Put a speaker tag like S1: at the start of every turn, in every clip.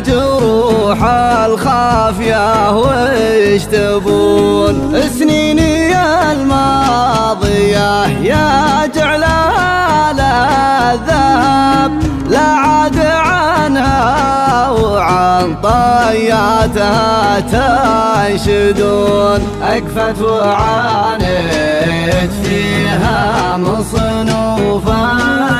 S1: الجروح الخافية وش تبون؟ سنيني الماضية يا جعل الذهب لا عاد عنها وعن طياتها تنشدون. أكفت وعانيت فيها من صنوف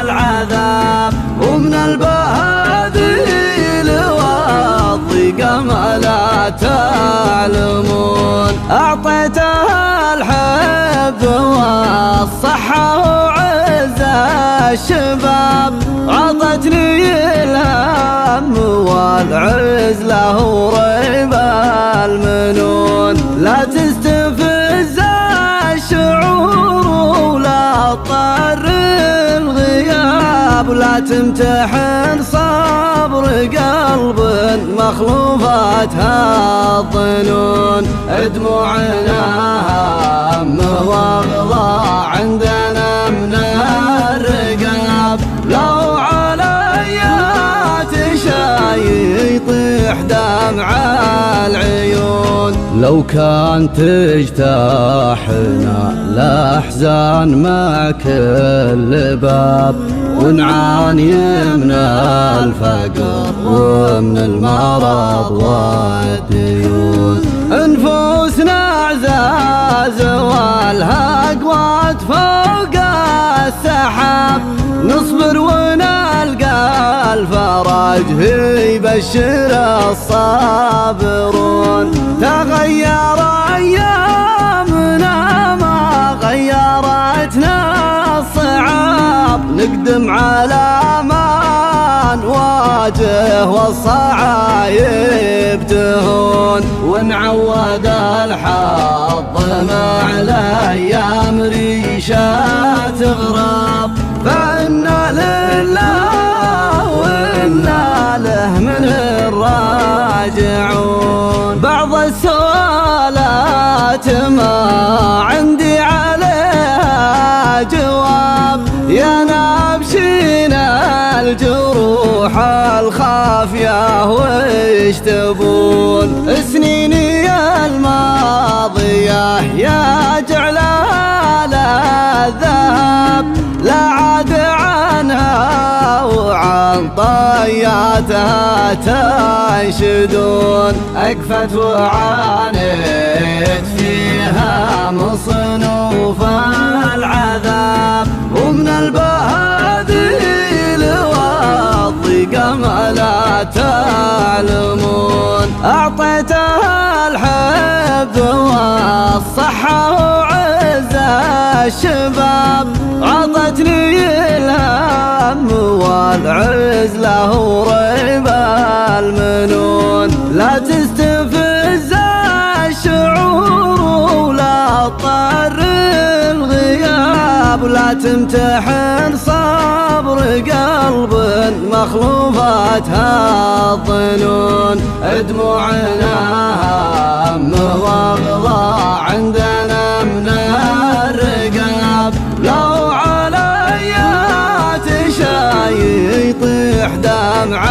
S1: العذاب ومن البهاديل والضيق ما لا تعلمون. أعطيتها الحب والصحة وعز الشباب عطتني الهم والعزلة وريب المنون. لا تستفز الشعور ولا تضطر الغياب ولا تمتحن صبر قلب مخلوفاتها الظنون. دموعنا همه واغضى عندنا من الرقاب لو عليات شي يطيح دمع العيون. لو كان تجتاحنا الأحزان مع كل باب ونعاني من الفقر ومن المرض والديون. نفوسنا عزاز والهقوات فوق السحاب نصبر ونلقى الفرج يبشر الصابرون. تغير أيامنا ما غيرتنا الصعاب نقدم على ما نواجه والصعايب تهون. ونعود الحظ مع الأيام ريشات غراب فإنا لله وإنا له من الراجعون. بعض السؤالات ما عندي عليها جواب يا نابشين الجروح الخافية وش تبون؟ سنيني الماضية يا جعل الذهب لا عاد عنها وعن طياتها تنشدون. أكفت وعانيت فيها من صنوف العذاب ومن البهاديل والضيق ما لا تعلمون. أعطيتها الحب والصحة وعز الشباب عطتني الهم والعزلة وريب المنون. لا تستفز الشعور ولا تضطر الغياب ولا تمتحن صبر قلب مخلوفاتها الظنون. دموعنا همه واغضى عندنا من الرقاب لو عليات شي يطيح دمع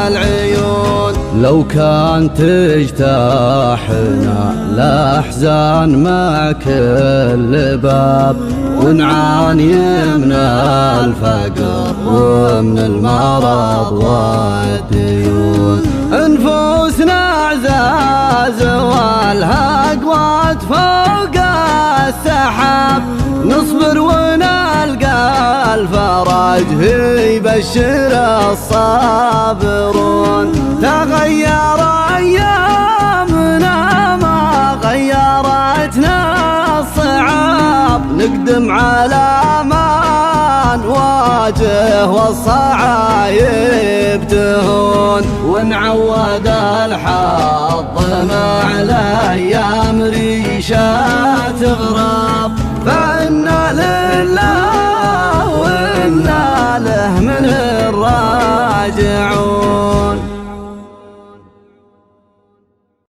S1: العيون. لو كان تجتاحنا الأحزان مع كل باب ونعاني من الفقر ومن المرض والديون. نفوسنا عزاز والهقوات فوق السحاب نصبر ونلقى الفرج يبشر الصابرون. تغير أيامنا ما غيرتنا الصعاب نقدم على ما نواجه والصعايب تهون. ونعود الحظ مع الأيام ريشات غراب فإنا لله وإنا له من الراجعون.